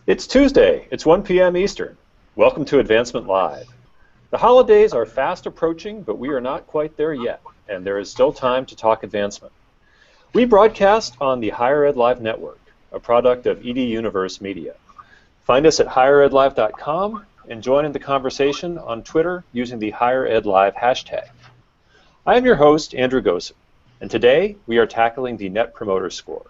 It's Tuesday. It's 1 p.m. Eastern. Welcome to Advancement Live. The holidays are fast approaching, but we are not quite there yet, and there is still time to talk advancement. We broadcast on the Higher Ed Live Network, a product of ED Universe Media. Find us at higheredlive.com and join in the conversation on Twitter using the Higher Ed Live hashtag. I am your host, Andrew Gosen, and today we are tackling the Net Promoter Score.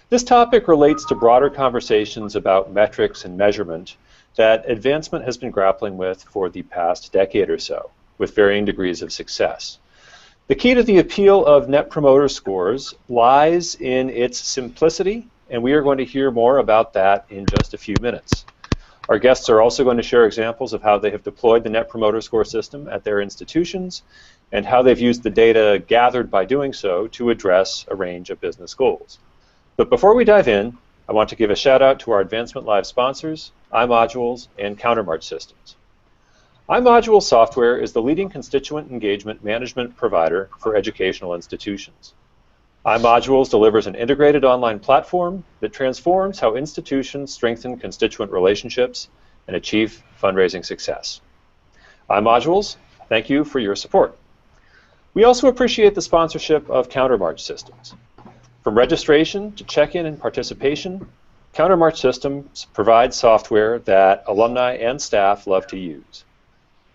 This topic relates to broader conversations about metrics and measurement that advancement has been grappling with for the past decade or so, with varying degrees of success. The key to the appeal of Net Promoter Scores lies in its simplicity, and we are going to hear more about that in just a few minutes. Our guests are also going to share examples of how they have deployed the Net Promoter Score system at their institutions and how they've used the data gathered by doing so to address a range of business goals. But before we dive in, I want to give a shout out to our Advancement Live sponsors, iModules and Countermarch Systems. iModules software is the leading constituent engagement management provider for educational institutions. iModules delivers an integrated online platform that transforms how institutions strengthen constituent relationships and achieve fundraising success. iModules, thank you for your support. We also appreciate the sponsorship of Countermarch Systems. From registration to check-in and participation, Countermarch Systems provides software that alumni and staff love to use.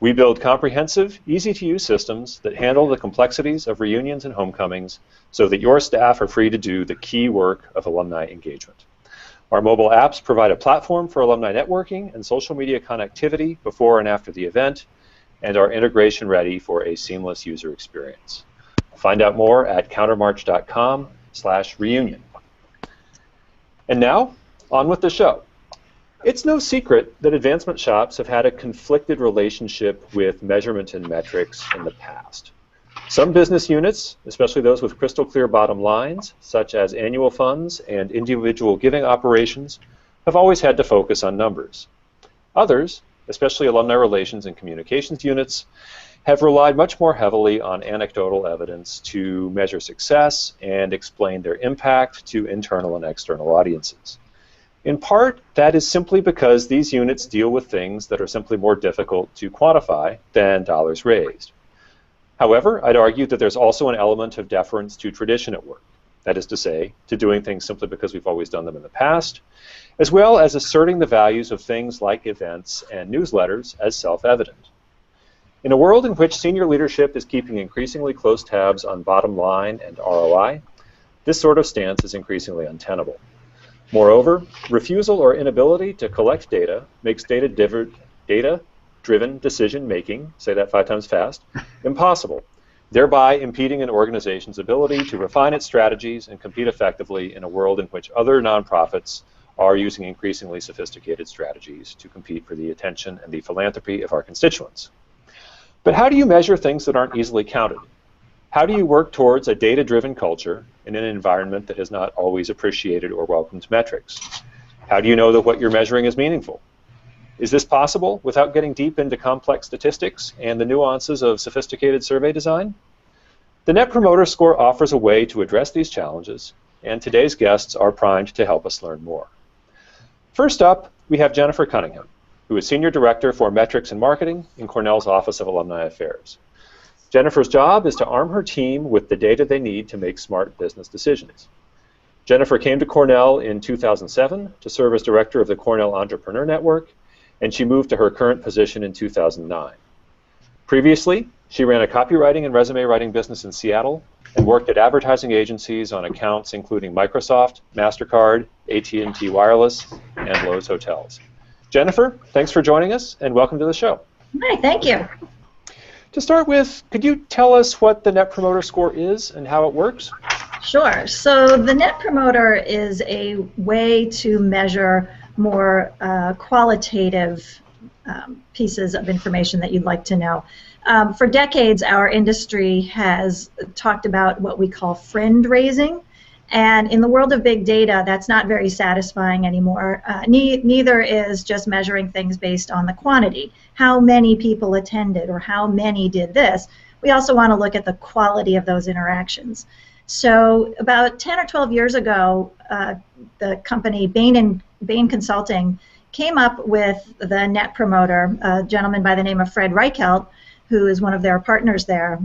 We build comprehensive, easy-to-use systems that handle the complexities of reunions and homecomings so that your staff are free to do the key work of alumni engagement. Our mobile apps provide a platform for alumni networking and social media connectivity before and after the event, and are integration ready for a seamless user experience. Find out more at countermarch.com/reunion. And now, on with the show. It's no secret that advancement shops have had a conflicted relationship with measurement and metrics in the past. Some business units, especially those with crystal clear bottom lines, such as annual funds and individual giving operations, have always had to focus on numbers. Others, especially alumni relations and communications units, have relied much more heavily on anecdotal evidence to measure success and explain their impact to internal and external audiences. In part, that is simply because these units deal with things that are simply more difficult to quantify than dollars raised. However, I'd argue that there's also an element of deference to tradition at work, that is to say, to doing things simply because we've always done them in the past, as well as asserting the values of things like events and newsletters as self-evident. In a world in which senior leadership is keeping increasingly close tabs on bottom line and ROI, this sort of stance is increasingly untenable. Moreover, refusal or inability to collect data makes data-driven decision-making, say that 5 times fast, impossible, thereby impeding an organization's ability to refine its strategies and compete effectively in a world in which other nonprofits are using increasingly sophisticated strategies to compete for the attention and the philanthropy of our constituents. But how do you measure things that aren't easily counted? How do you work towards a data-driven culture in an environment that has not always appreciated or welcomed metrics? How do you know that what you're measuring is meaningful? Is this possible without getting deep into complex statistics and the nuances of sophisticated survey design? The Net Promoter Score offers a way to address these challenges, and today's guests are primed to help us learn more. First up, we have Jennifer Cunningham, who is Senior Director for Metrics and Marketing in Cornell's Office of Alumni Affairs. Jennifer's job is to arm her team with the data they need to make smart business decisions. Jennifer came to Cornell in 2007 to serve as Director of the Cornell Entrepreneur Network, and she moved to her current position in 2009. Previously, she ran a copywriting and resume writing business in Seattle and worked at advertising agencies on accounts including Microsoft, MasterCard, AT&T Wireless, and Lowe's Hotels. Jennifer, thanks for joining us, and welcome to the show. Hi, thank you. To start with, could you tell us what the Net Promoter Score is and how it works? Sure. So the Net Promoter is a way to measure more qualitative pieces of information that you'd like to know. For decades, our industry has talked about what we call friend raising. And in the world of big data, that's not very satisfying anymore. Neither is just measuring things based on the quantity. How many people attended or how many did this. We also want to look at the quality of those interactions. So about 10 or 12 years ago, the company Bain Consulting came up with the Net Promoter. A gentleman by the name of Fred Reichelt, who is one of their partners there,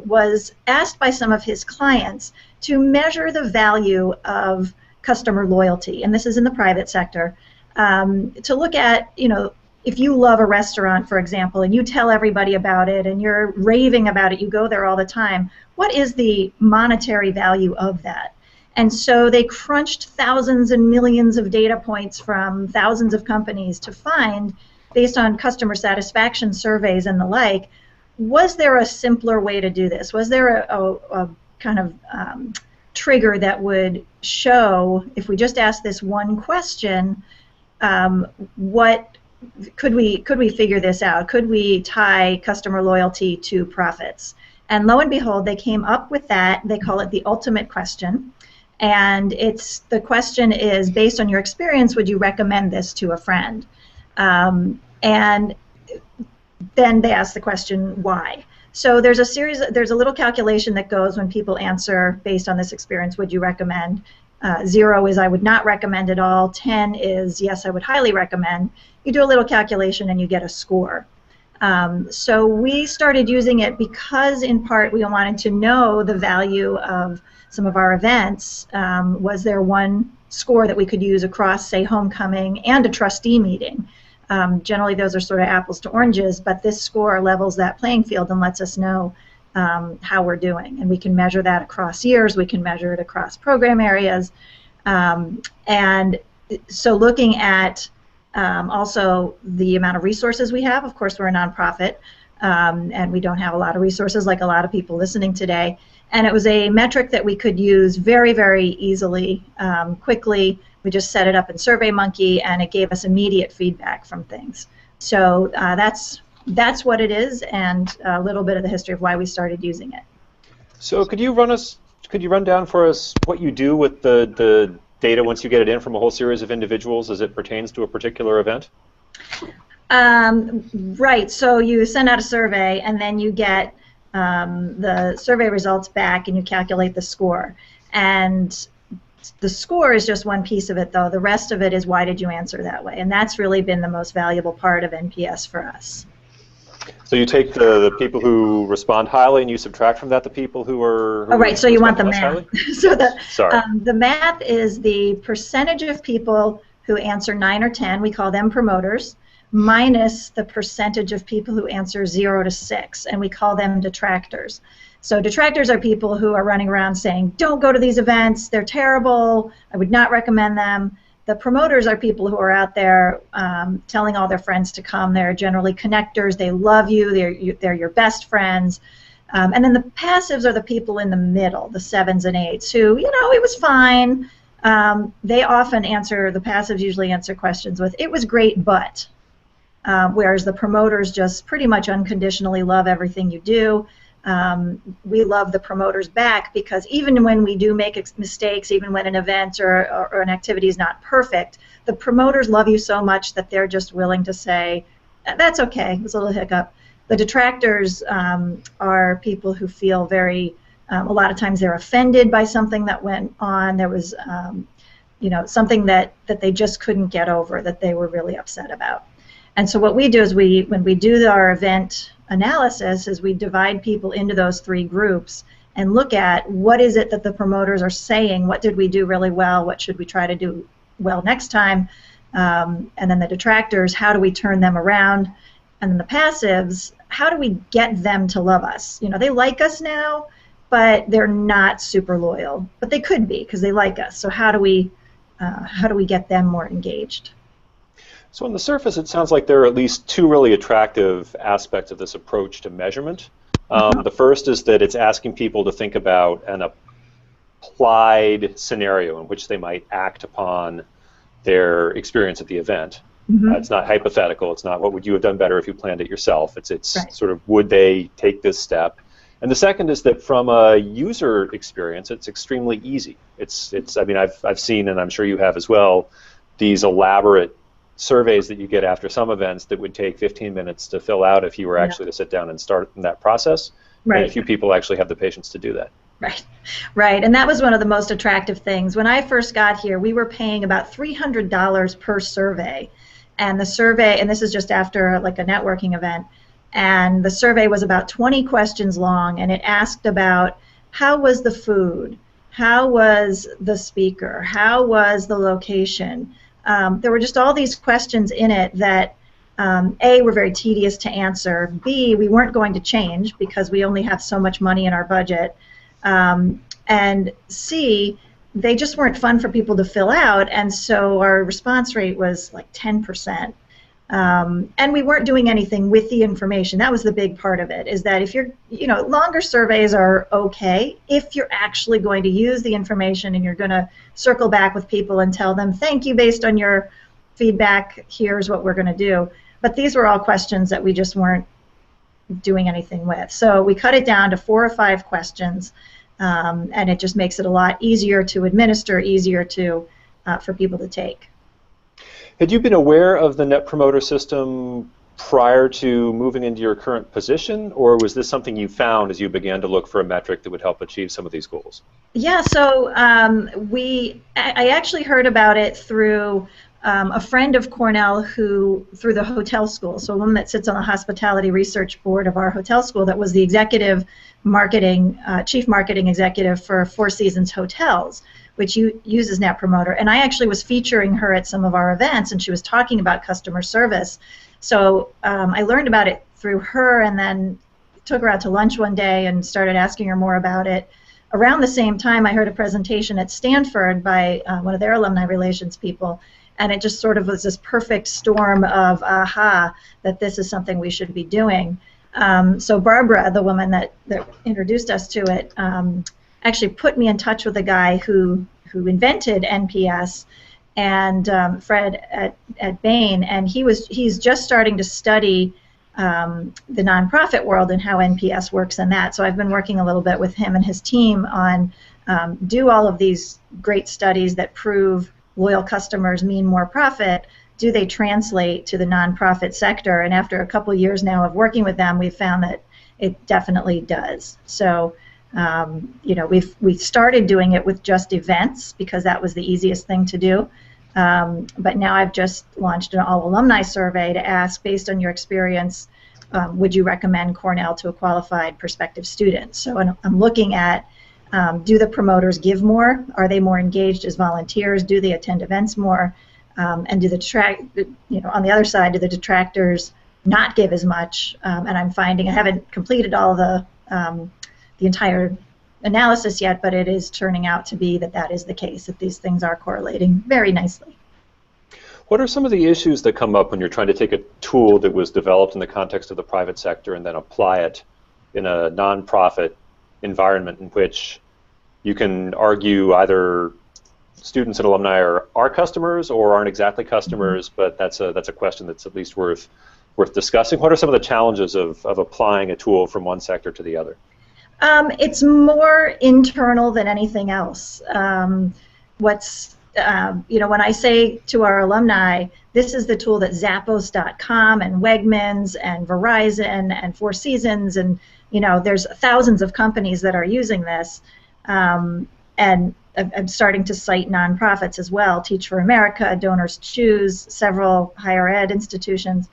was asked by some of his clients to measure the value of customer loyalty, and this is in the private sector, to look at, if you love a restaurant, for example, and you tell everybody about it and you're raving about it, you go there all the time, what is the monetary value of that? And so they crunched thousands and millions of data points from thousands of companies to find, based on customer satisfaction surveys and the like, was there a simpler way to do this? Was there a kind of trigger that would show, if we just ask this one question, what could we figure this out? Could we tie customer loyalty to profits? And lo and behold, they came up with that. They call it the ultimate question. And the question is, based on your experience, would you recommend this to a friend? And then they ask the question, why? So there's a little calculation that goes when people answer based on this experience, would you recommend? 0 is I would not recommend at all. 10 is yes, I would highly recommend. You do a little calculation and you get a score. So we started using it because, in part, we wanted to know the value of some of our events. Was there one score that we could use across, say, homecoming and a trustee meeting? Generally, those are sort of apples to oranges, but this score levels that playing field and lets us know how we're doing. And we can measure that across years. We can measure it across program areas. And so looking at also the amount of resources we have. Of course, we're a nonprofit, and we don't have a lot of resources like a lot of people listening today. And it was a metric that we could use very, very easily, quickly. We just set it up in SurveyMonkey, and it gave us immediate feedback from things. So that's what it is, and a little bit of the history of why we started using it. So could you run down for us what you do with the data once you get it in from a whole series of individuals as it pertains to a particular event? Right. So you send out a survey, and then you get the survey results back, and you calculate the score. And the score is just one piece of it, though. The rest of it is, why did you answer that way? And that's really been the most valuable part of NPS for us. So you take the people who respond highly, and you subtract from that the people who are. Oh, right. So you want the math. So Sorry. The math is the percentage of people who answer 9 or 10. We call them promoters, minus the percentage of people who answer 0 to 6, and we call them detractors. So detractors are people who are running around saying, don't go to these events, they're terrible, I would not recommend them. The promoters are people who are out there telling all their friends to come. They're generally connectors, they love you, they're your best friends. And then the passives are the people in the middle, the 7s and 8s, who, it was fine. They often the passives usually answer questions with, it was great, but. Whereas the promoters just pretty much unconditionally love everything you do. We love the promoters back, because even when we do make mistakes, even when an event or an activity is not perfect, the promoters love you so much that they're just willing to say, that's okay, it was a little hiccup. The detractors are people who feel very, a lot of times they're offended by something that went on. There was something that they just couldn't get over, that they were really upset about. And so what we do is when we do our event analysis, is we divide people into those 3 groups and look at what is it that the promoters are saying, what did we do really well, what should we try to do well next time, and then the detractors, how do we turn them around, and then the passives, how do we get them to love us? They like us now, but they're not super loyal, but they could be because they like us. So how do we get them more engaged? So on the surface, it sounds like there are at least 2 really attractive aspects of this approach to measurement. The first is that it's asking people to think about an applied scenario in which they might act upon their experience at the event. It's not hypothetical. It's not what would you have done better if you planned it yourself. It's right. Sort of, would they take this step? And the second is that from a user experience, it's extremely easy. I mean, I've seen, and I'm sure you have as well, these elaborate surveys that you get after some events that would take 15 minutes to fill out if you were actually to sit down and start in that process. Right. And a few people actually have the patience to do that. Right, right. And that was one of the most attractive things. When I first got here, we were paying about $300 per survey. And the survey, and this is just after like a networking event, and the survey was about 20 questions long, and it asked about how was the food, how was the speaker, how was the location. There were just all these questions in it that A, were very tedious to answer, B, we weren't going to change because we only have so much money in our budget, and C, they just weren't fun for people to fill out, and so our response rate was like 10%. And we weren't doing anything with the information. That was the big part of it, is that if you're, longer surveys are okay if you're actually going to use the information and you're going to circle back with people and tell them, thank you, based on your feedback, here's what we're going to do. But these were all questions that we just weren't doing anything with. So we cut it down to 4 or 5 questions, and it just makes it a lot easier to administer, easier to for people to take. Had you been aware of the Net Promoter System prior to moving into your current position, or was this something you found as you began to look for a metric that would help achieve some of these goals? Yeah, so I actually heard about it through a friend of Cornell through the hotel school, so a woman that sits on the hospitality research board of our hotel school that was the executive marketing, chief marketing executive for Four Seasons Hotels, which uses Net Promoter. And I actually was featuring her at some of our events, and she was talking about customer service. So I learned about it through her, and then took her out to lunch one day and started asking her more about it. Around the same time, I heard a presentation at Stanford by one of their alumni relations people, and it just sort of was this perfect storm of aha, that this is something we should be doing. So Barbara, the woman that introduced us to it, actually put me in touch with a guy who invented NPS, and Fred at Bain, and he's just starting to study the nonprofit world and how NPS works in that. So I've been working a little bit with him and his team on do all of these great studies that prove loyal customers mean more profit. Do they translate to the nonprofit sector? And after a couple years now of working with them, we've found that it definitely does. So we started doing it with just events because that was the easiest thing to do. But now I've just launched an all-alumni survey to ask, based on your experience, would you recommend Cornell to a qualified prospective student? So I'm looking at, do the promoters give more? Are they more engaged as volunteers? Do they attend events more? And on the other side, do the detractors not give as much? And I'm finding, I haven't completed all the entire analysis yet, but it is turning out to be that is the case, that these things are correlating very nicely. What are some of the issues that come up when you're trying to take a tool that was developed in the context of the private sector and then apply it in a nonprofit environment in which you can argue either students and alumni are our customers or aren't exactly customers, but that's a question that's at least worth discussing. What are some of the challenges of applying a tool from one sector to the other? It's more internal than anything else. When I say to our alumni, this is the tool that Zappos.com and Wegmans and Verizon and Four Seasons, and there's thousands of companies that are using this, and I'm starting to cite nonprofits as well, Teach for America, Donors Choose, several higher ed institutions.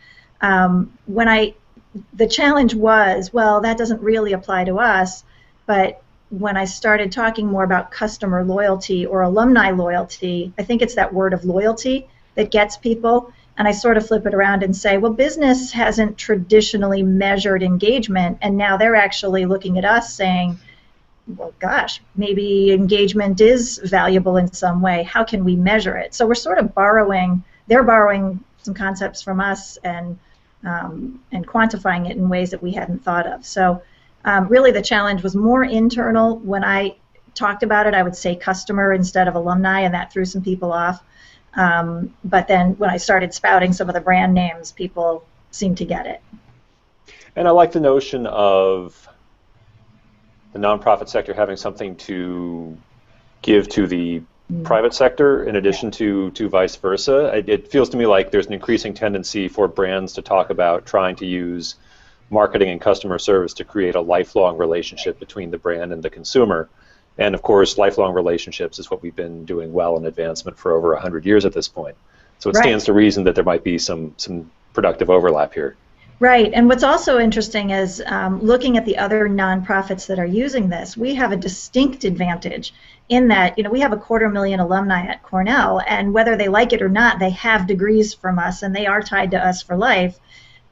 The challenge was, well, that doesn't really apply to us, but when I started talking more about customer loyalty or alumni loyalty, I think it's that word of loyalty that gets people, and I sort of flip it around and say, well, business hasn't traditionally measured engagement, and now they're actually looking at us saying, well, gosh, maybe engagement is valuable in some way. How can we measure it? So we're sort of they're borrowing some concepts from us and quantifying it in ways that we hadn't thought of. So really the challenge was more internal. When I talked about it, I would say customer instead of alumni, and that threw some people off. But then when I started spouting some of the brand names, people seemed to get it. And I like the notion of the nonprofit sector having something to give to the private sector in addition to vice versa. It feels to me like there's an increasing tendency for brands to talk about trying to use marketing and customer service to create a lifelong relationship between the brand and the consumer. And of course, lifelong relationships is what we've been doing well in advancement for over 100 years at this point. So it stands to reason that there might be some productive overlap here. Right, and what's also interesting is looking at the other nonprofits that are using this, we have a distinct advantage in that, we have 250,000 alumni at Cornell, and whether they like it or not, they have degrees from us, and they are tied to us for life,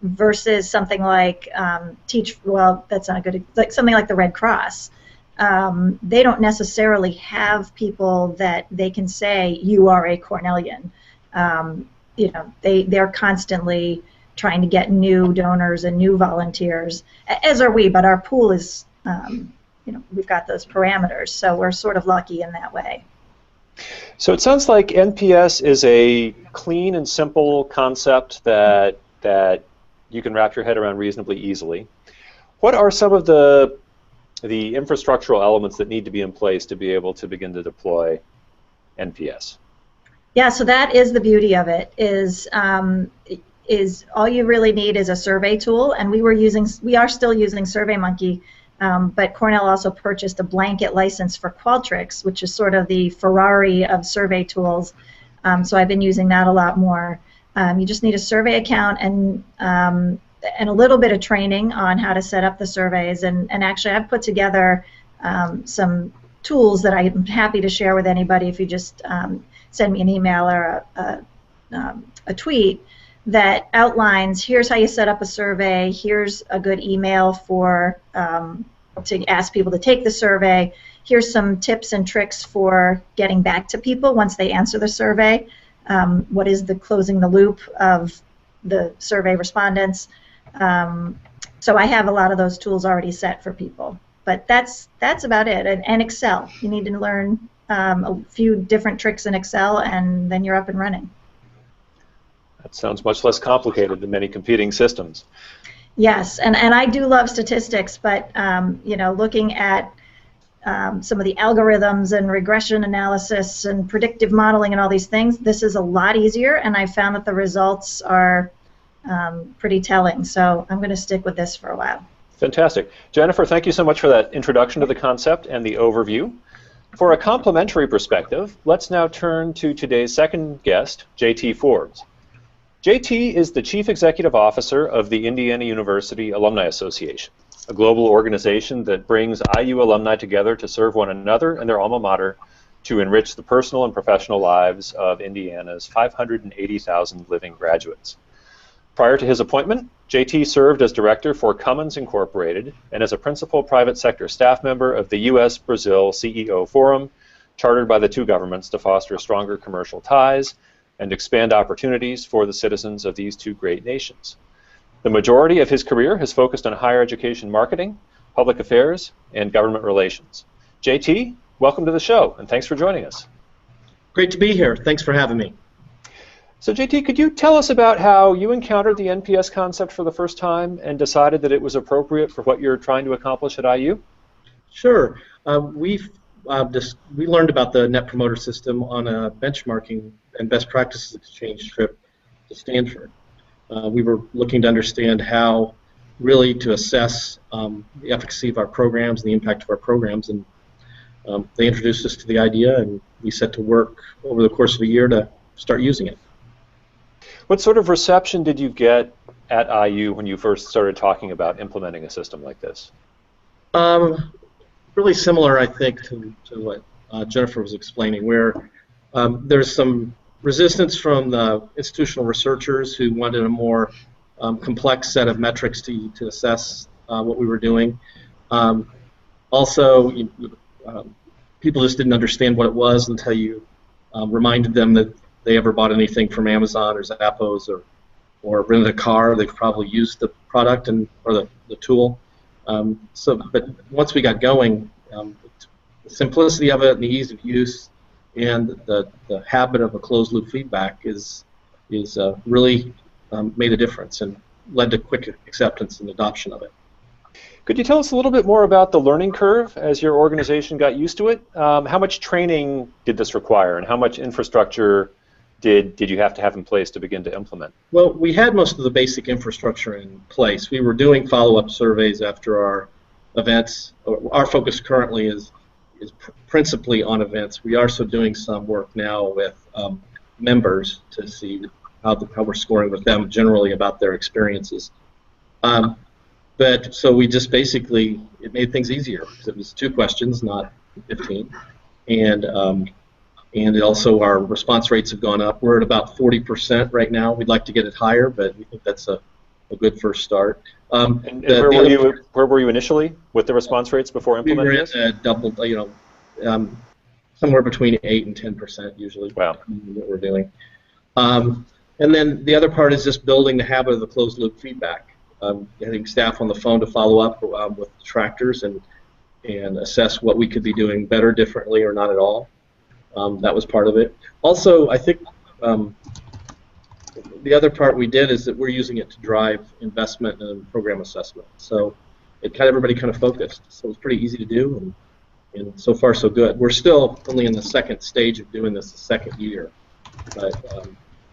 versus something like that's not good, like something like the Red Cross. They don't necessarily have people that they can say, you are a Cornellian. They're constantly trying to get new donors and new volunteers, as are we, but our pool is, we've got those parameters, so we're sort of lucky in that way. So it sounds like NPS is a clean and simple concept that you can wrap your head around reasonably easily. What are some of the infrastructural elements that need to be in place to be able to begin to deploy NPS? Yeah, so that is the beauty of it, is all you really need is a survey tool, and we are still using SurveyMonkey, but Cornell also purchased a blanket license for Qualtrics, which is sort of the Ferrari of survey tools, so I've been using that a lot more. You just need a survey account and a little bit of training on how to set up the surveys, and actually I've put together some tools that I'm happy to share with anybody if you just send me an email or a tweet that outlines, here's how you set up a survey, here's a good email to ask people to take the survey, here's some tips and tricks for getting back to people once they answer the survey, what is the closing the loop of the survey respondents. So I have a lot of those tools already set for people, but that's about it. And Excel, you need to learn a few different tricks in Excel, and then you're up and running. That sounds much less complicated than many competing systems. Yes, and I do love statistics, but looking at some of the algorithms and regression analysis and predictive modeling and all these things, this is a lot easier, and I found that the results are pretty telling. So I'm going to stick with this for a while. Fantastic. Jennifer, thank you so much for that introduction to the concept and the overview. For a complementary perspective, let's now turn to today's second guest, JT Forbes. JT is the Chief Executive Officer of the Indiana University Alumni Association, a global organization that brings IU alumni together to serve one another and their alma mater to enrich the personal and professional lives of Indiana's 580,000 living graduates. Prior to his appointment, JT served as director for Cummins Incorporated and as a principal private sector staff member of the U.S.-Brazil CEO Forum, chartered by the two governments to foster stronger commercial ties and expand opportunities for the citizens of these two great nations. The majority of his career has focused on higher education marketing, public affairs, and government relations. JT, welcome to the show, and thanks for joining us. Great to be here. Thanks for having me. So JT, could you tell us about how you encountered the NPS concept for the first time and decided that it was appropriate for what you're trying to accomplish at IU? Sure. We learned about the Net Promoter System on a benchmarking and best practices exchange trip to Stanford. We were looking to understand how really to assess the efficacy of our programs and the impact of our programs, and they introduced us to the idea, and we set to work over the course of a year to start using it. What sort of reception did you get at IU when you first started talking about implementing a system like this? Really similar, I think, to what Jennifer was explaining, where there's some resistance from the institutional researchers who wanted a more complex set of metrics to assess what we were doing. Also, people just didn't understand what it was until you reminded them that they ever bought anything from Amazon or Zappos or rented a car. They've probably used the product or the tool. But once we got going, the simplicity of it and the ease of use and the habit of a closed loop feedback is really made a difference and led to quick acceptance and adoption of it. Could you tell us a little bit more about the learning curve as your organization got used to it? How much training did this require, and how much infrastructure did you have to have in place to begin to implement? Well, we had most of the basic infrastructure in place. We were doing follow-up surveys after our events. Our focus currently is principally on events. We are also doing some work now with members to see how we're scoring with them generally about their experiences. But so we just basically, it made things easier because it was 2 questions, not 15, and also our response rates have gone up. We're at about 40% right now. We'd like to get it higher, but we think that's a good first start. And where were you initially with the response rates before implementing this? We were at double, somewhere between 8 and 10% usually. Wow. What we're doing. And then the other part is just building the habit of the closed loop feedback. Having staff on the phone to follow up with detractors and assess what we could be doing better, differently, or not at all. That was part of it. Also, I think the other part we did is that we're using it to drive investment and program assessment. So it got everybody kind of focused. So it was pretty easy to do, and so far so good. We're still only in the second stage of doing this, the second year, but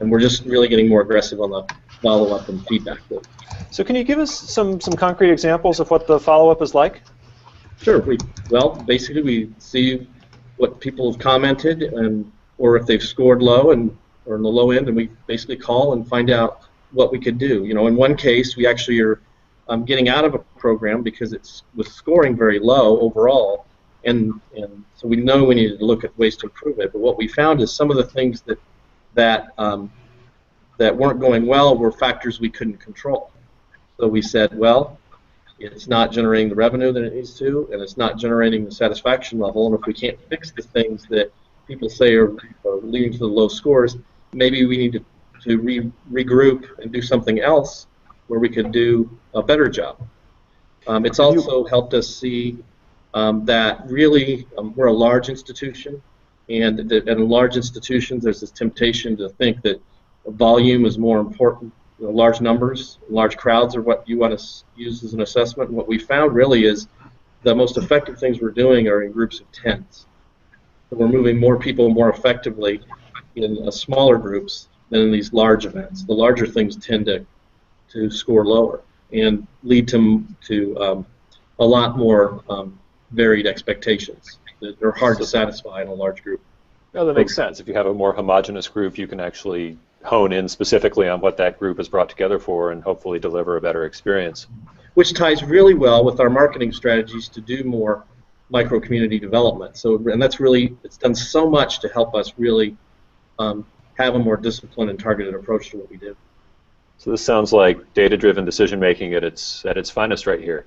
and we're just really getting more aggressive on the follow-up and feedback. So can you give us some concrete examples of what the follow-up is like? Sure. Well, basically we see what people have commented, or if they've scored low or in the low end, and we basically call and find out what we could do. In one case, we actually are getting out of a program because it was scoring very low overall, and so we know we needed to look at ways to improve it. But what we found is some of the things that weren't going well were factors we couldn't control. So we said, well, it's not generating the revenue that it needs to, and it's not generating the satisfaction level. And if we can't fix the things that people say are leading to the low scores, maybe we need to regroup and do something else where we could do a better job. It's also helped us see that really we're a large institution, and in large institutions there's this temptation to think that volume is more important. Large numbers, large crowds are what you want to use as an assessment. And what we found really is the most effective things we're doing are in groups of 10s. So we're moving more people more effectively in smaller groups than in these large events. The larger things tend to score lower and lead to a lot more varied expectations that are hard to satisfy in a large group. Well, that makes sense. If you have a more homogeneous group, you can actually hone in specifically on what that group is brought together for and hopefully deliver a better experience. Which ties really well with our marketing strategies to do more micro-community development. So, and that's really, it's done so much to help us really have a more disciplined and targeted approach to what we do. So this sounds like data-driven decision-making at its finest right here.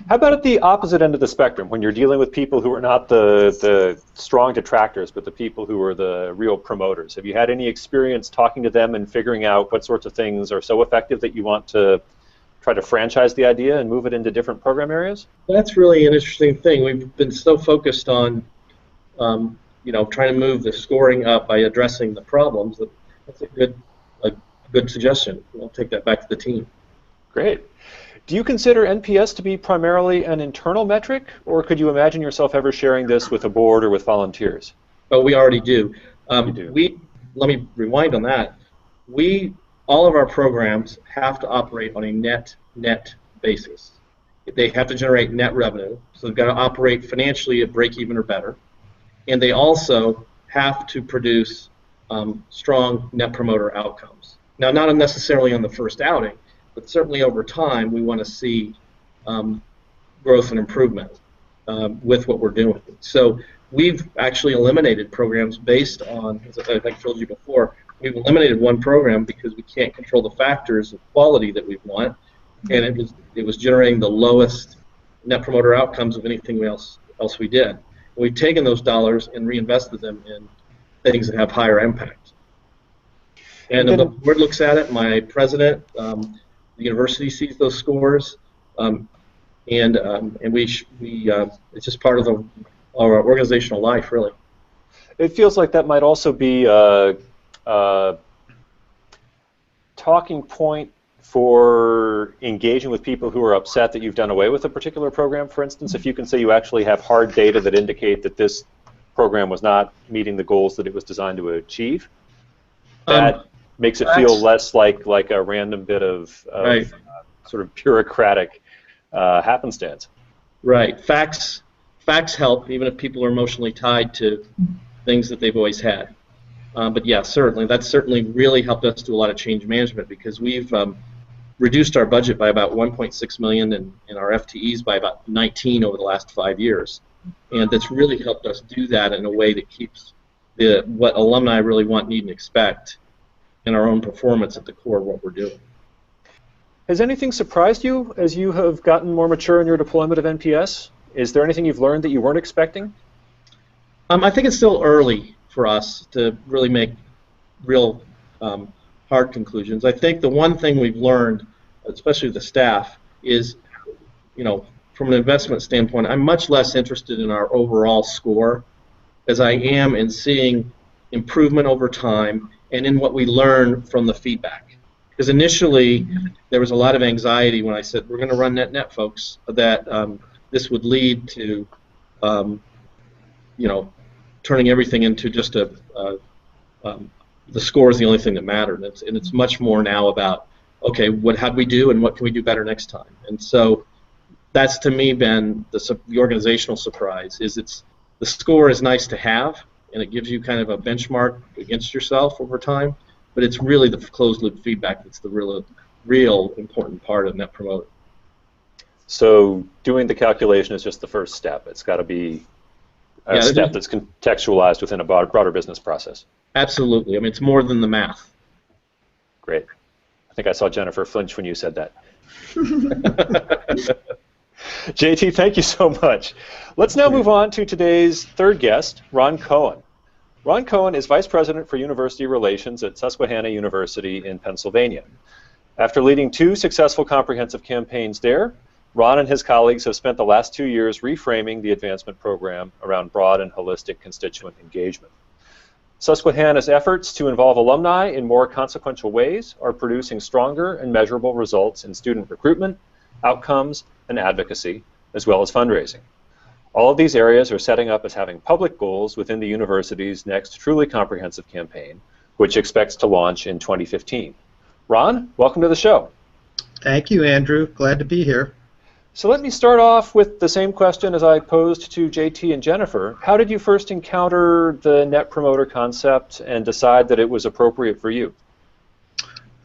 How about at the opposite end of the spectrum, when you're dealing with people who are not the strong detractors, but the people who are the real promoters? Have you had any experience talking to them and figuring out what sorts of things are so effective that you want to try to franchise the idea and move it into different program areas? That's really an interesting thing. We've been so focused on trying to move the scoring up by addressing the problems. That's a good suggestion. I'll take that back to the team. Great. Do you consider NPS to be primarily an internal metric, or could you imagine yourself ever sharing this with a board or with volunteers? Oh, we already do. You do. Let me rewind on that. All of our programs have to operate on a net basis. They have to generate net revenue, so they've got to operate financially at break even or better, and they also have to produce strong net promoter outcomes. Now, not necessarily on the first outing, but certainly over time, we want to see growth and improvement with what we're doing. So we've actually eliminated programs based on, as I told you before, we've eliminated one program because we can't control the factors of quality that we want, and it was generating the lowest net promoter outcomes of anything else we did. We've taken those dollars and reinvested them in things that have higher impact. And the board looks at it. My president, the university sees those scores, and it's just part of our organizational life, really. It feels like that might also be a talking point for engaging with people who are upset that you've done away with a particular program. For instance, if you can say you actually have hard data that indicate that this program was not meeting the goals that it was designed to achieve. that makes it feel less like a random bit of Right. Sort of bureaucratic happenstance. Right. Facts help, even if people are emotionally tied to things that they've always had. But yeah, certainly, that's certainly really helped us do a lot of change management, because we've reduced our budget by about 1.6 million and our FTEs by about 19 over the last 5 years. And that's really helped us do that in a way that keeps what alumni really want, need, and expect, and our own performance at the core of what we're doing. Has anything surprised you as you have gotten more mature in your deployment of NPS? Is there anything you've learned that you weren't expecting? I think it's still early for us to really make real hard conclusions. I think the one thing we've learned, especially the staff, is, from an investment standpoint, I'm much less interested in our overall score as I am in seeing improvement over time and in what we learn from the feedback. Because initially, there was a lot of anxiety when I said, we're going to run net, folks, that this would lead to, turning everything into just the score is the only thing that mattered. And it's much more now about, okay, how'd we do and what can we do better next time? And so that's, to me, been the organizational surprise. The score is nice to have, and it gives you kind of a benchmark against yourself over time, but it's really the closed-loop feedback that's the real important part of Net Promoter. So doing the calculation is just the first step. It's got to be a step that's contextualized within a broader business process. Absolutely. I mean, it's more than the math. Great. I think I saw Jennifer flinch when you said that. JT, thank you so much. Let's now move on to today's third guest, Ron Cohen. Ron Cohen is Vice President for University Relations at Susquehanna University in Pennsylvania. After leading 2 successful comprehensive campaigns there, Ron and his colleagues have spent the last 2 years reframing the advancement program around broad and holistic constituent engagement. Susquehanna's efforts to involve alumni in more consequential ways are producing stronger and measurable results in student recruitment, outcomes, and advocacy, as well as fundraising. All of these areas are setting up as having public goals within the university's next truly comprehensive campaign, which expects to launch in 2015. Ron, welcome to the show. Thank you, Andrew. Glad to be here. So let me start off with the same question as I posed to JT and Jennifer. How did you first encounter the Net Promoter concept and decide that it was appropriate for you?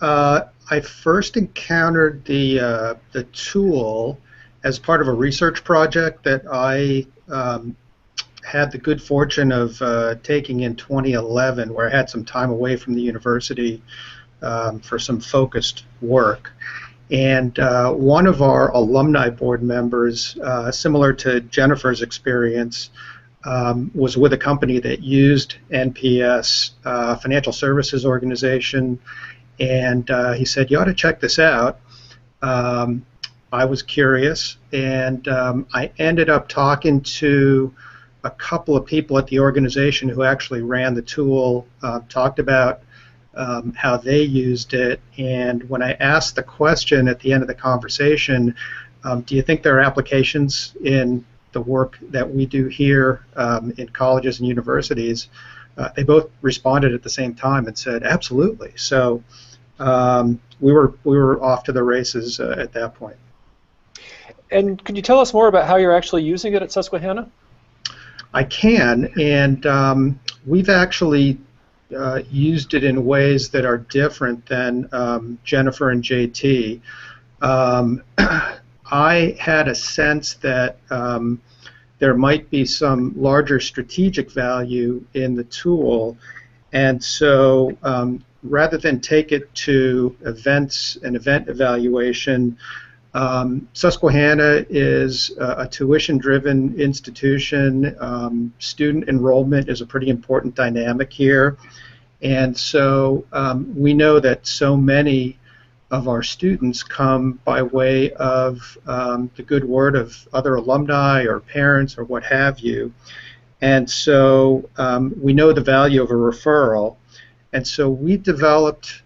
I first encountered the tool as part of a research project that I had the good fortune of taking in 2011, where I had some time away from the university for some focused work. And one of our alumni board members, similar to Jennifer's experience, was with a company that used NPS, financial services organization, and he said, you ought to check this out. I was curious, and I ended up talking to a couple of people at the organization who actually ran the tool, talked about how they used it, and when I asked the question at the end of the conversation, do you think there are applications in the work that we do here in colleges and universities, they both responded at the same time and said, absolutely. So we were off to the races at that point. And could you tell us more about how you're actually using it at Susquehanna? I can, and we've actually used it in ways that are different than Jennifer and JT. I had a sense that there might be some larger strategic value in the tool, and so rather than take it to events and event evaluation, Susquehanna is a tuition-driven institution. Student enrollment is a pretty important dynamic here, and so we know that so many of our students come by way of the good word of other alumni or parents or what have you, and so we know the value of a referral, and so we developed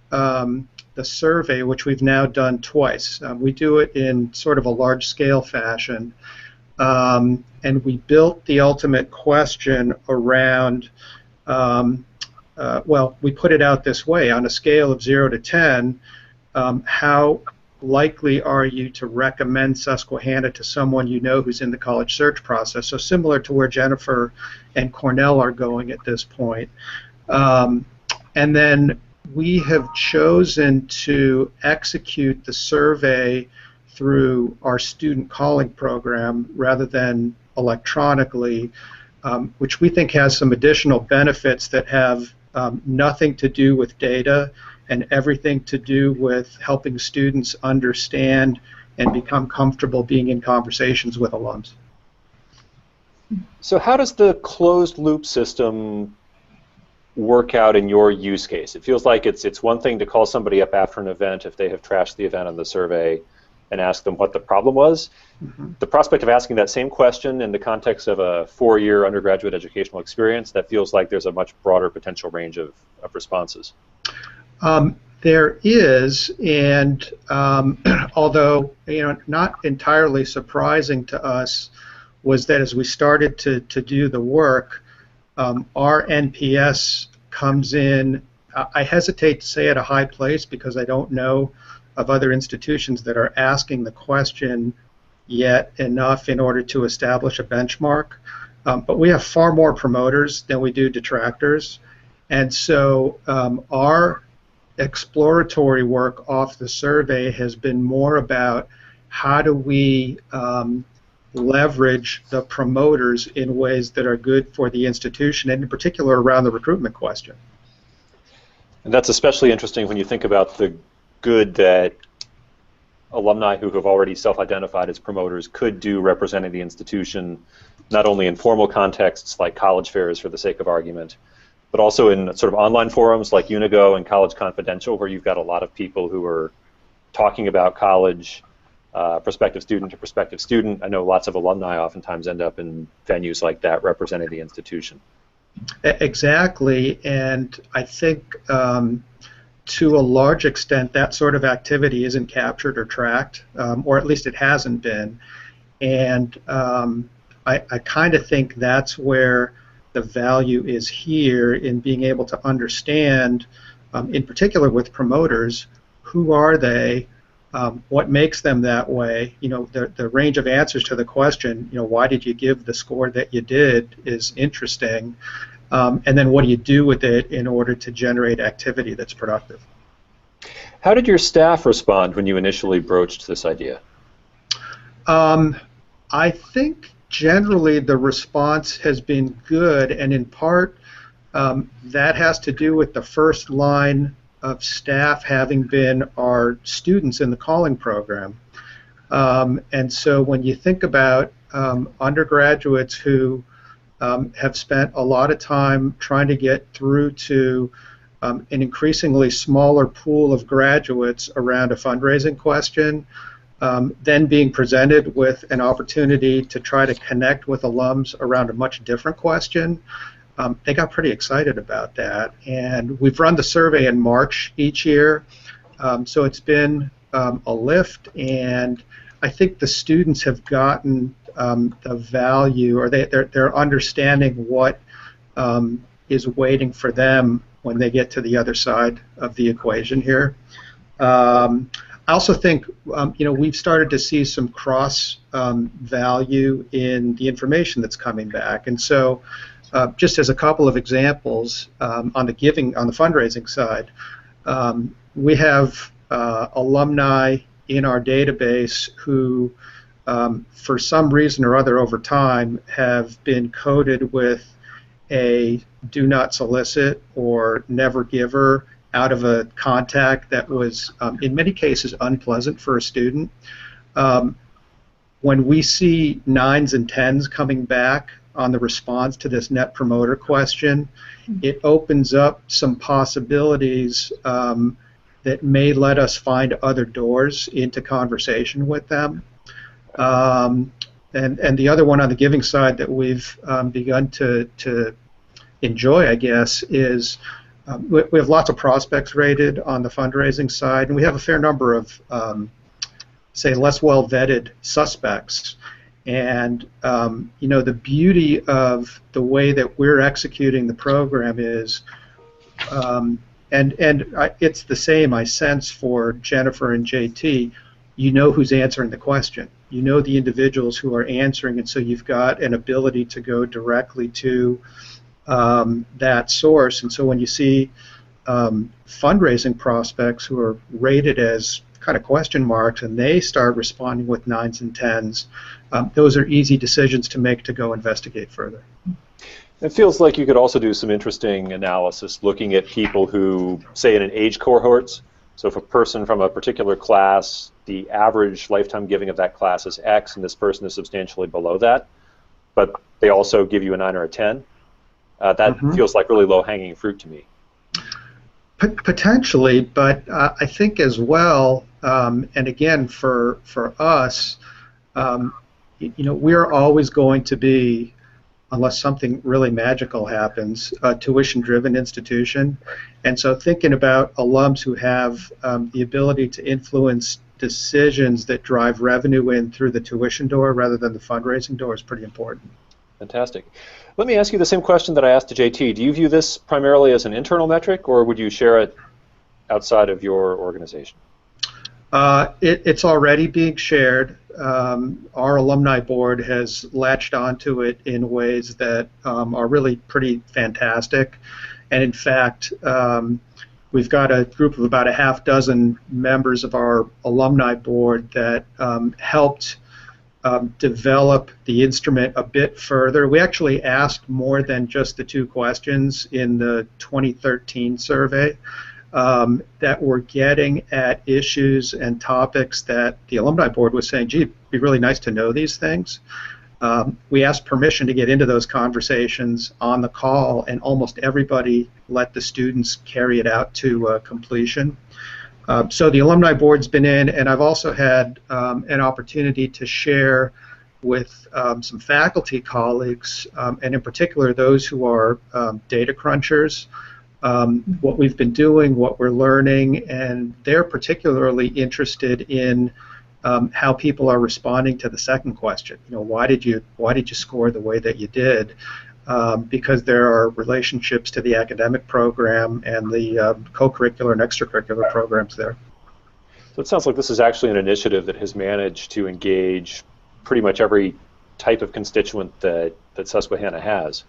the survey, which we've now done twice. We do it in sort of a large-scale fashion, and we built the ultimate question around well, we put it out this way: on a scale of 0 to 10, how likely are you to recommend Susquehanna to someone you know who's in the college search process? So similar to where Jennifer and Cornell are going at this point. And then we have chosen to execute the survey through our student calling program rather than electronically, which we think has some additional benefits that have nothing to do with data and everything to do with helping students understand and become comfortable being in conversations with alums. So how does the closed loop system work out in your use case? It feels like it's one thing to call somebody up after an event if they have trashed the event on the survey and ask them what the problem was. Mm-hmm. The prospect of asking that same question in the context of a 4-year undergraduate educational experience, that feels like there's a much broader potential range of responses. There is, and although not entirely surprising to us, was that as we started to do the work, our NPS comes in, I hesitate to say at a high place because I don't know of other institutions that are asking the question yet enough in order to establish a benchmark. But we have far more promoters than we do detractors. And so our exploratory work off the survey has been more about how do we leverage the promoters in ways that are good for the institution, and in particular around the recruitment question. And that's especially interesting when you think about the good that alumni who have already self-identified as promoters could do representing the institution, not only in formal contexts like college fairs for the sake of argument, but also in sort of online forums like Unigo and College Confidential, where you've got a lot of people who are talking about college, prospective student to prospective student. I know lots of alumni oftentimes end up in venues like that representing the institution. Exactly, and I think to a large extent that sort of activity isn't captured or tracked, or at least it hasn't been. And I kind of think that's where the value is here in being able to understand, in particular with promoters, who are they, what makes them that way. The range of answers to the question, why did you give the score that you did, is interesting. And then what do you do with it in order to generate activity that's productive? How did your staff respond when you initially broached this idea? I think generally the response has been good, and in part that has to do with the first line of staff having been our students in the calling program. And so when you think about undergraduates who have spent a lot of time trying to get through to an increasingly smaller pool of graduates around a fundraising question, then being presented with an opportunity to try to connect with alums around a much different question, they got pretty excited about that. And we've run the survey in March each year, so it's been a lift, and I think the students have gotten the value, or they're understanding what is waiting for them when they get to the other side of the equation here. I also think we've started to see some cross value in the information that's coming back, and so just as a couple of examples, on the fundraising side, we have alumni in our database who, for some reason or other over time, have been coded with a do not solicit or never giver out of a contact that was, in many cases, unpleasant for a student. When we see 9s and 10s coming back on the response to this Net Promoter question, it opens up some possibilities that may let us find other doors into conversation with them. And the other one on the giving side that we've begun to enjoy, I guess, is we have lots of prospects rated on the fundraising side, and we have a fair number of, say, less well-vetted suspects. And the beauty of the way that we're executing the program is It's the same, I sense, for Jennifer and JT. You know who's answering the question. You know the individuals who are answering, and so you've got an ability to go directly to that source. And so when you see fundraising prospects who are rated as kind of question marks and they start responding with 9s and 10s, those are easy decisions to make to go investigate further. It feels like you could also do some interesting analysis looking at people who, say, in an age cohorts. So if a person from a particular class, the average lifetime giving of that class is X, and this person is substantially below that, but they also give you a 9 or a 10, that feels like really low-hanging fruit to me. Potentially, but I think as well, and again, for us, we're always going to be, unless something really magical happens, a tuition-driven institution. And so thinking about alums who have the ability to influence decisions that drive revenue in through the tuition door rather than the fundraising door is pretty important. Fantastic. Let me ask you the same question that I asked to JT. Do you view this primarily as an internal metric, or would you share it outside of your organization? It's already being shared. Our alumni board has latched onto it in ways that are really pretty fantastic. And in fact, we've got a group of about a half dozen members of our alumni board that helped develop the instrument a bit further. We actually asked more than just the 2 questions in the 2013 survey. That we're getting at issues and topics that the alumni board was saying, gee, it'd be really nice to know these things. We asked permission to get into those conversations on the call, and almost everybody let the students carry it out to completion. So the alumni board's been in, and I've also had an opportunity to share with some faculty colleagues, and in particular those who are data crunchers, what we've been doing, what we're learning, and they're particularly interested in how people are responding to the second question. Why did you score the way that you did? Because there are relationships to the academic program and the co-curricular and extracurricular programs there. So it sounds like this is actually an initiative that has managed to engage pretty much every type of constituent that Susquehanna has.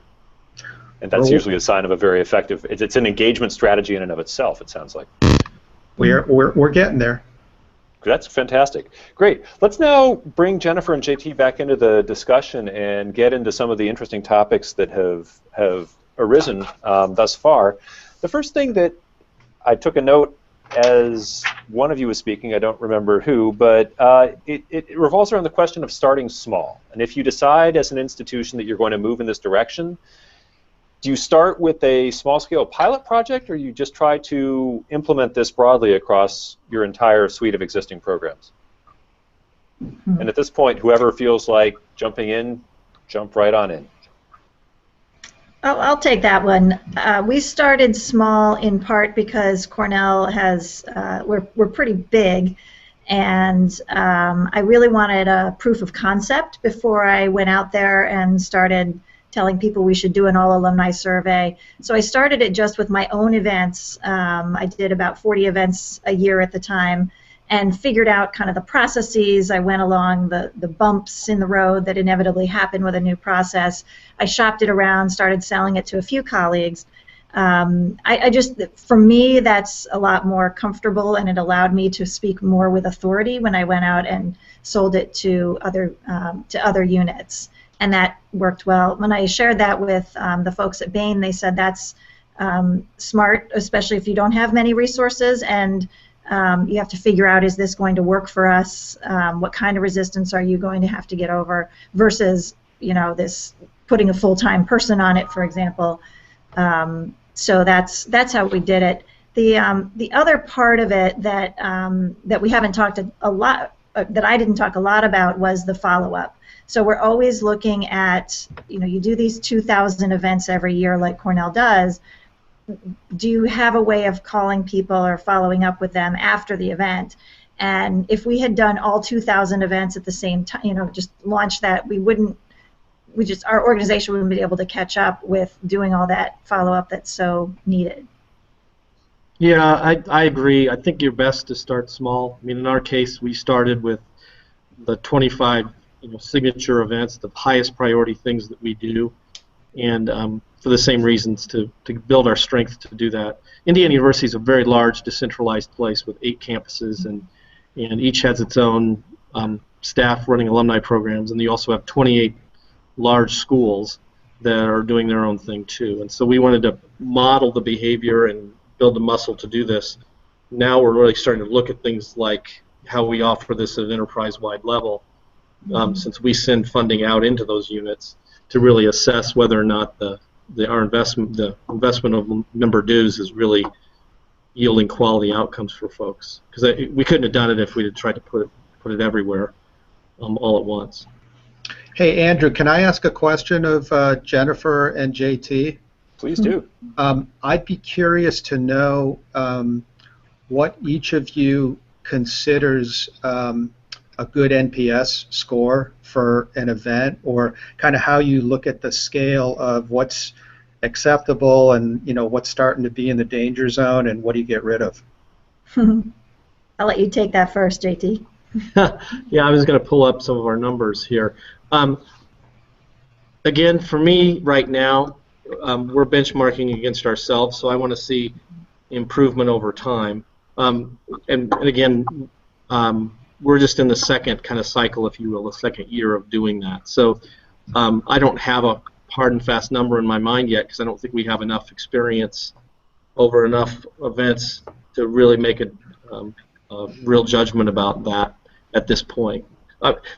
And that's usually a sign of a very effective, it's an engagement strategy in and of itself, it sounds like. We're getting there. That's fantastic. Great. Let's now bring Jennifer and JT back into the discussion and get into some of the interesting topics that have arisen thus far. The first thing that I took a note as one of you was speaking, I don't remember who, but it revolves around the question of starting small. And if you decide as an institution that you're going to move in this direction, do you start with a small-scale pilot project, or you just try to implement this broadly across your entire suite of existing programs? And at this point, whoever feels like jumping in, jump right on in. I'll take that one. We started small in part because Cornell has, we're pretty big, and I really wanted a proof of concept before I went out there and started telling people we should do an all-alumni survey. So I started it just with my own events. I did about 40 events a year at the time and figured out kind of the processes. I went along the bumps in the road that inevitably happen with a new process. I shopped it around, started selling it to a few colleagues. I just, for me, that's a lot more comfortable, and it allowed me to speak more with authority when I went out and sold it to other units. And that worked well. When I shared that with the folks at Bain, they said that's smart, especially if you don't have many resources and you have to figure out, is this going to work for us? What kind of resistance are you going to have to get over versus, this putting a full-time person on it, for example. So that's how we did it. The other part of it that we haven't talked a lot, that I didn't talk a lot about, was the follow-up. So we're always looking at, you do these 2,000 events every year like Cornell does. Do you have a way of calling people or following up with them after the event? And if we had done all 2,000 events at the same time, just launched that, our organization wouldn't be able to catch up with doing all that follow-up that's so needed. Yeah, I agree. I think you're best to start small. I mean, in our case, we started with the 25 signature events, the highest priority things that we do, and for the same reasons to build our strength to do that. Indiana University is a very large, decentralized place with 8 campuses, and each has its own staff running alumni programs, and you also have 28 large schools that are doing their own thing too. And so we wanted to model the behavior and build the muscle to do this. Now we're really starting to look at things like how we offer this at an enterprise-wide level, since we send funding out into those units to really assess whether or not the investment of member dues is really yielding quality outcomes for folks. Because we couldn't have done it if we had tried to put it everywhere all at once. Hey, Andrew, can I ask a question of Jennifer and JT? Please do. I'd be curious to know what each of you considers a good NPS score for an event, or kind of how you look at the scale of what's acceptable and what's starting to be in the danger zone and what do you get rid of. I'll let you take that first, JT. Yeah, I was going to pull up some of our numbers here. Again, for me right now, we're benchmarking against ourselves, so I want to see improvement over time. And again, we're just in the second kind of cycle, if you will, the second year of doing that. So I don't have a hard and fast number in my mind yet because I don't think we have enough experience over enough events to really make a real judgment about that at this point.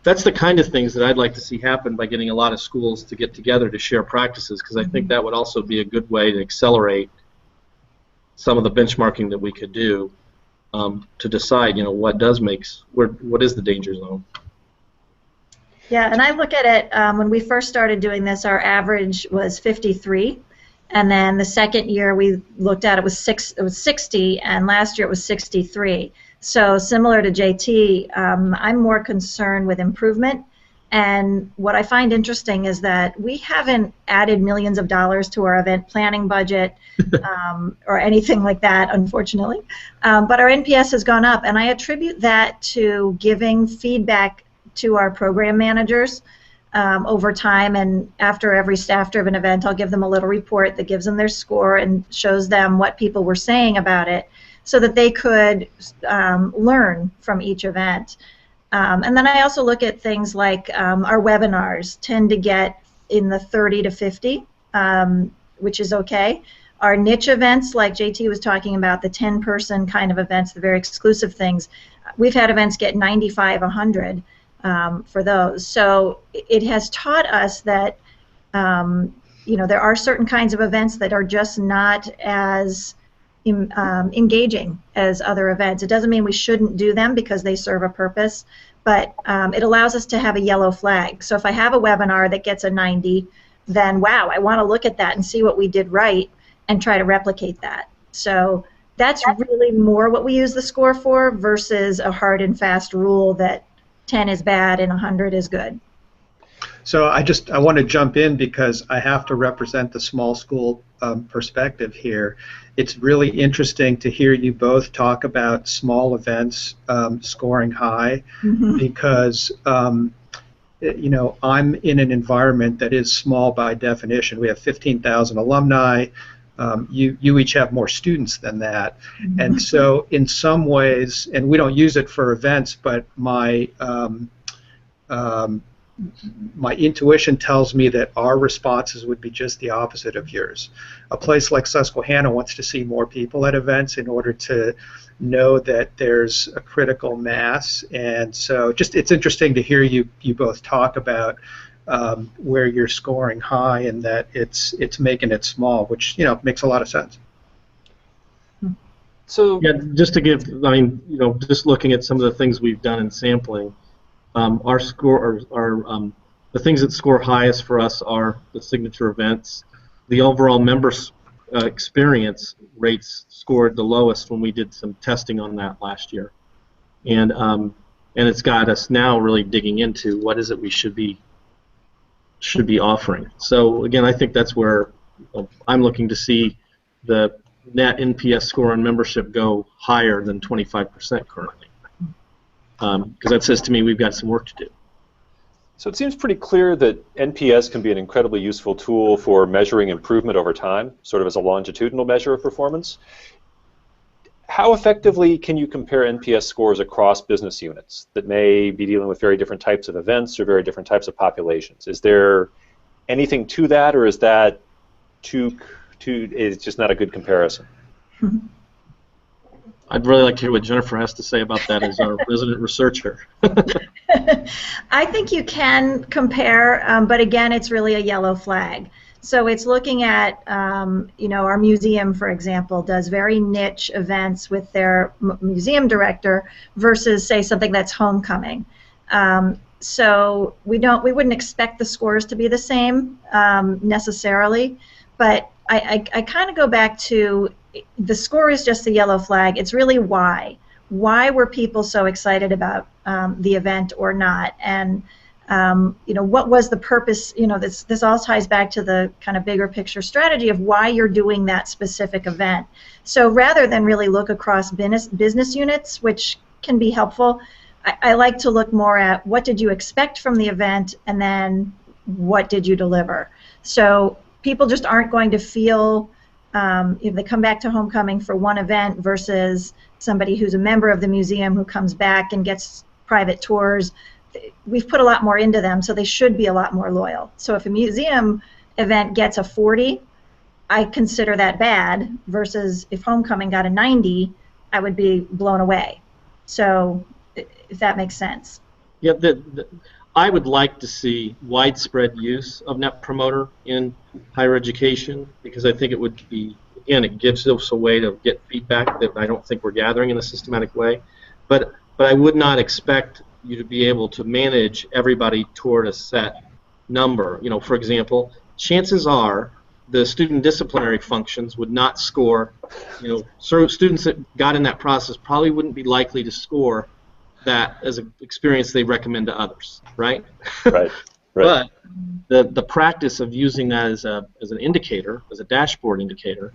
That's the kind of things that I'd like to see happen by getting a lot of schools to get together to share practices, because I think that would also be a good way to accelerate some of the benchmarking that we could do to decide, what is the danger zone. Yeah, and I look at it, when we first started doing this, our average was 53, and then the second year we looked at it was 60, and last year it was 63. So similar to JT, I'm more concerned with improvement, and what I find interesting is that we haven't added millions of dollars to our event planning budget or anything like that, unfortunately, but our NPS has gone up, and I attribute that to giving feedback to our program managers over time, and after every staff-driven event I'll give them a little report that gives them their score and shows them what people were saying about it so that they could learn from each event. And then I also look at things like our webinars tend to get in the 30 to 50, which is okay. Our niche events, like JT was talking about, the 10-person kind of events, the very exclusive things, we've had events get 95, 100 for those. So it has taught us that there are certain kinds of events that are just not as engaging as other events. It doesn't mean we shouldn't do them because they serve a purpose, but it allows us to have a yellow flag. So if I have a webinar that gets a 90, then wow, I want to look at that and see what we did right and try to replicate that. So that's really more what we use the score for versus a hard and fast rule that 10 is bad and 100 is good. So I want to jump in because I have to represent the small school perspective here. It's really interesting to hear you both talk about small events scoring high, because I'm in an environment that is small by definition. We have 15,000 alumni. You each have more students than that, and so in some ways, and we don't use it for events, but my intuition tells me that our responses would be just the opposite of yours. A place like Susquehanna wants to see more people at events in order to know that there's a critical mass, and so it's interesting to hear you both talk about where you're scoring high and that it's making it small, which makes a lot of sense. So yeah, just to give, just looking at some of the things we've done in sampling, our score, the things that score highest for us are the signature events. The overall member experience rates scored the lowest when we did some testing on that last year, and it's got us now really digging into what is it we should be offering. So again, I think that's where I'm looking to see the net NPS score on membership go higher than 25% currently. Because that says to me we've got some work to do. So it seems pretty clear that NPS can be an incredibly useful tool for measuring improvement over time, sort of as a longitudinal measure of performance. How effectively can you compare NPS scores across business units that may be dealing with very different types of events or very different types of populations? Is there anything to that, or is that it's just not a good comparison? I'd really like to hear what Jennifer has to say about that as our resident researcher. I think you can compare, but again, it's really a yellow flag. So it's looking at, our museum, for example, does very niche events with their museum director versus, say, something that's homecoming. So we wouldn't expect the scores to be the same necessarily, but I kind of go back to the score is just the yellow flag. It's really why. Why were people so excited about the event or not? And what was the purpose? This all ties back to the kind of bigger picture strategy of why you're doing that specific event. So rather than really look across business units, which can be helpful, I like to look more at what did you expect from the event and then what did you deliver. So people just aren't going to feel, if they come back to homecoming for one event versus somebody who's a member of the museum who comes back and gets private tours, we've put a lot more into them, so they should be a lot more loyal. So if a museum event gets a 40, I consider that bad, versus if homecoming got a 90, I would be blown away. So if that makes sense. Yeah, I would like to see widespread use of Net Promoter in higher education, because I think it would be, again, it gives us a way to get feedback that I don't think we're gathering in a systematic way. But I would not expect you to be able to manage everybody toward a set number. For example, chances are the student disciplinary functions would not score, so students that got in that process probably wouldn't be likely to score that as an experience they recommend to others, right? Right. But the practice of using that as an indicator, as a dashboard indicator,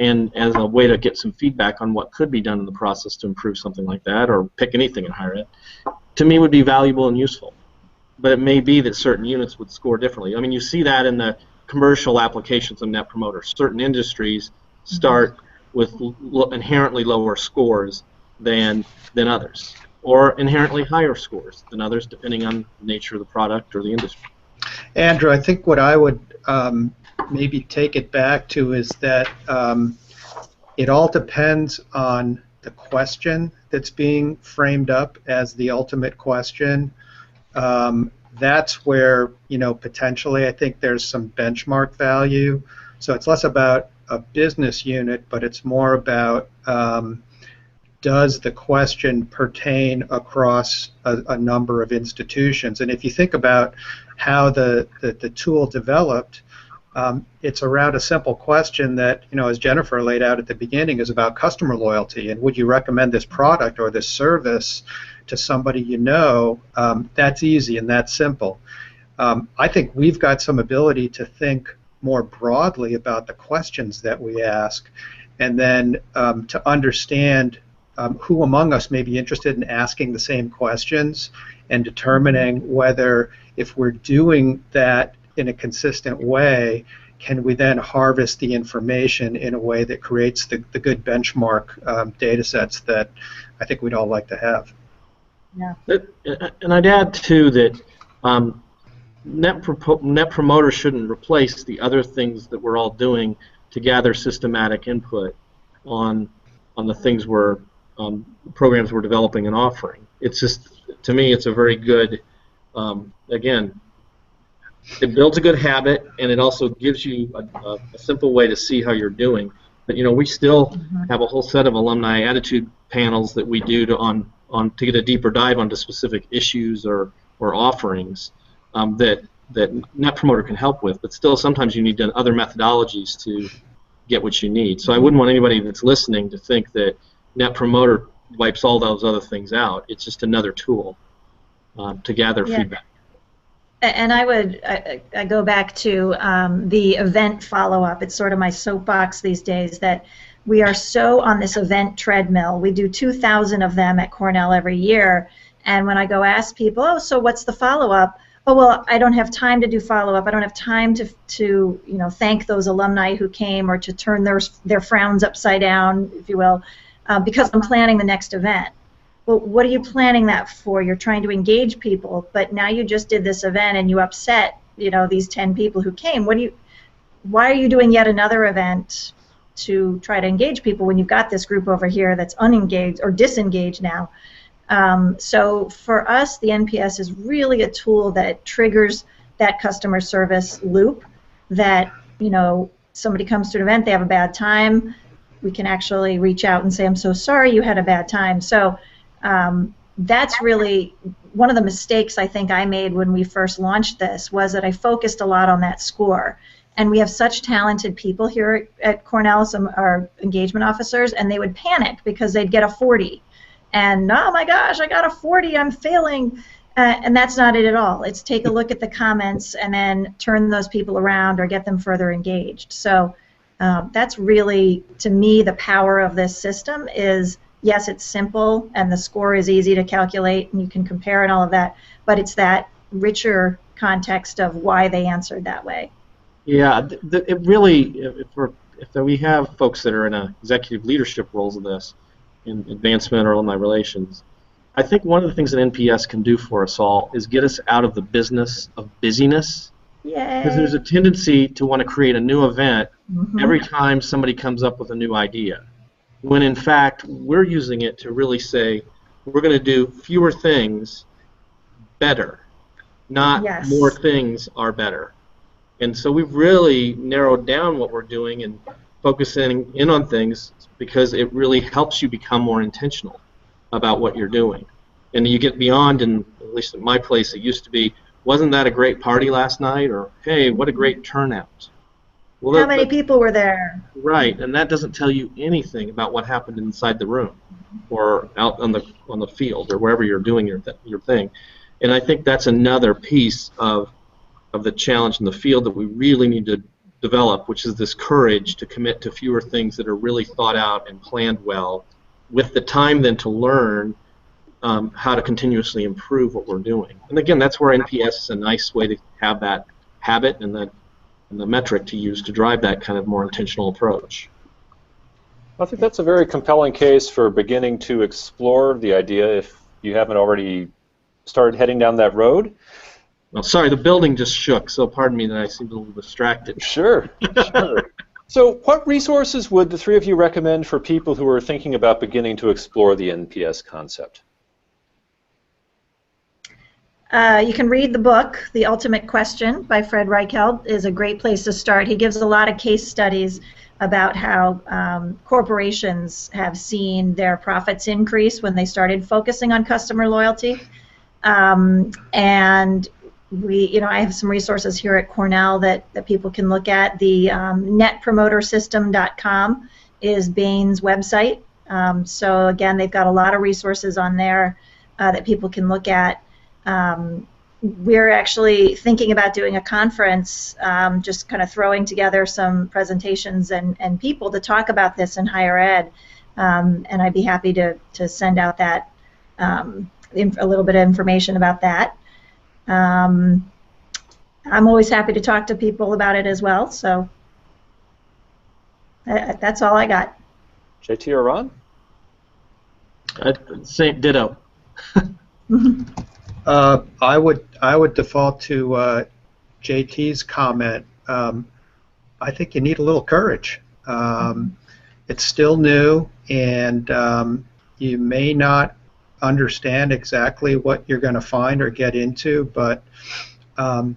and as a way to get some feedback on what could be done in the process to improve something like that, or pick anything in higher ed, to me would be valuable and useful. But it may be that certain units would score differently. I mean, you see that in the commercial applications of Net Promoter. Certain industries start with inherently lower scores than others, or inherently higher scores than others, depending on the nature of the product or the industry. Andrew, I think what I would maybe take it back to is that it all depends on the question that's being framed up as the ultimate question. That's where, potentially I think there's some benchmark value. So it's less about a business unit, but it's more about does the question pertain across a number of institutions? And if you think about how the tool developed, it's around a simple question that, as Jennifer laid out at the beginning, is about customer loyalty. And would you recommend this product or this service to somebody you know? That's easy and that's simple. I think we've got some ability to think more broadly about the questions that we ask, and then to understand who among us may be interested in asking the same questions, and determining whether, if we're doing that in a consistent way, can we then harvest the information in a way that creates the good benchmark data sets that I think we'd all like to have. Yeah. And I'd add, too, that Net Promoter shouldn't replace the other things that we're all doing to gather systematic input on the things programs we're developing and offering. It's just, to me, it's a very good, again, it builds a good habit, and it also gives you a simple way to see how you're doing. But we still have a whole set of alumni attitude panels that we do to get a deeper dive onto specific issues or offerings that Net Promoter can help with. But still, sometimes you need other methodologies to get what you need. So I wouldn't want anybody that's listening to think that Net Promoter wipes all those other things out. It's just another tool to gather feedback. And I go back to the event follow-up. It's sort of my soapbox these days that we are so on this event treadmill. We do 2,000 of them at Cornell every year. And when I go ask people, oh, so what's the follow-up? Oh, well, I don't have time to do follow-up. I don't have time to thank those alumni who came, or to turn their frowns upside down, if you will, because I'm planning the next event. Well, what are you planning that for? You're trying to engage people, but now you just did this event and you upset, these 10 people who came. Why are you doing yet another event to try to engage people when you've got this group over here that's unengaged or disengaged now? So for us, the NPS is really a tool that triggers that customer service loop, that, somebody comes to an event, they have a bad time, we can actually reach out and say, I'm so sorry you had a bad time. So that's really one of the mistakes I think I made when we first launched this, was that I focused a lot on that score. And we have such talented people here at Cornell, some are engagement officers, and they would panic because they'd get a 40. And, oh my gosh, I got a 40, I'm failing. And that's not it at all. It's take a look at the comments and then turn those people around or get them further engaged. So that's really, to me, the power of this system is, yes, it's simple and the score is easy to calculate and you can compare and all of that, but it's that richer context of why they answered that way. Yeah, it really, if we have folks that are in executive leadership roles of this, in advancement or alumni relations, I think one of the things that NPS can do for us all is get us out of the business of busyness. Because there's a tendency to want to create a new event every time somebody comes up with a new idea, when in fact we're using it to really say we're going to do fewer things better, not more things are better. And so we've really narrowed down what we're doing and focusing in on things because it really helps you become more intentional about what you're doing. And you get beyond, and at least at my place it used to be, wasn't that a great party last night? Or, hey, what a great turnout. Well, how many people were there? Right, and that doesn't tell you anything about what happened inside the room or out on the field or wherever you're doing your thing. And I think that's another piece of the challenge in the field that we really need to develop, which is this courage to commit to fewer things that are really thought out and planned well, with the time then to learn how to continuously improve what we're doing. And again, that's where NPS is a nice way to have that habit and the metric to use to drive that kind of more intentional approach. I think that's a very compelling case for beginning to explore the idea if you haven't already started heading down that road. Well, sorry, the building just shook, so pardon me that I seemed a little distracted. Sure, sure. So what resources would the three of you recommend for people who are thinking about beginning to explore the NPS concept? You can read the book, The Ultimate Question by Fred Reichheld is a great place to start. He gives a lot of case studies about how corporations have seen their profits increase when they started focusing on customer loyalty. And I have some resources here at Cornell that people can look at. The netpromotersystem.com is Bain's website. So again, they've got a lot of resources on there that people can look at. We're actually thinking about doing a conference, just kind of throwing together some presentations and people to talk about this in higher ed, and I'd be happy to send out that a little bit of information about that. I'm always happy to talk to people about it as well, so that's all I got. JT or Ron? Same ditto. I would default to JT's comment. I think you need a little courage. It's still new, and you may not understand exactly what you're going to find or get into, but I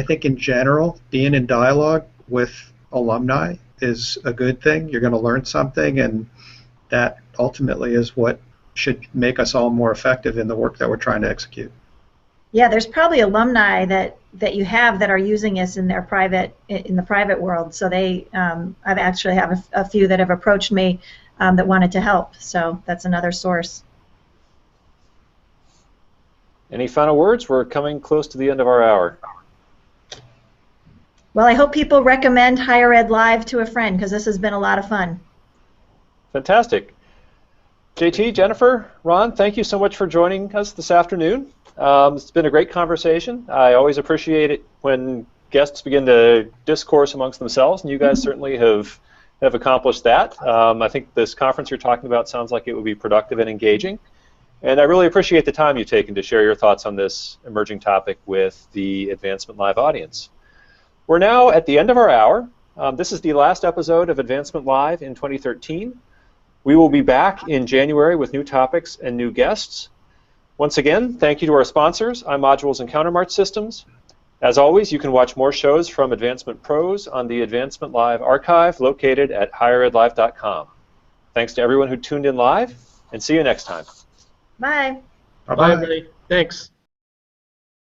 think in general, being in dialogue with alumni is a good thing. You're going to learn something, and that ultimately is what should make us all more effective in the work that we're trying to execute. Yeah, there's probably alumni that you have that are using this in the private world. So I've actually have a few that have approached me that wanted to help. So that's another source. Any final words? We're coming close to the end of our hour. Well, I hope people recommend Higher Ed Live to a friend, because this has been a lot of fun. Fantastic. JT, Jennifer, Ron, thank you so much for joining us this afternoon. It's been a great conversation. I always appreciate it when guests begin to discourse amongst themselves, and you guys certainly have accomplished that. I think this conference you're talking about sounds like it would be productive and engaging. And I really appreciate the time you've taken to share your thoughts on this emerging topic with the Advancement Live audience. We're now at the end of our hour. This is the last episode of Advancement Live in 2013. We will be back in January with new topics and new guests. Once again, thank you to our sponsors, iModules and Countermarch Systems. As always, you can watch more shows from Advancement Pros on the Advancement Live archive located at higheredlive.com. Thanks to everyone who tuned in live, and see you next time. Bye. Bye, everybody. Thanks.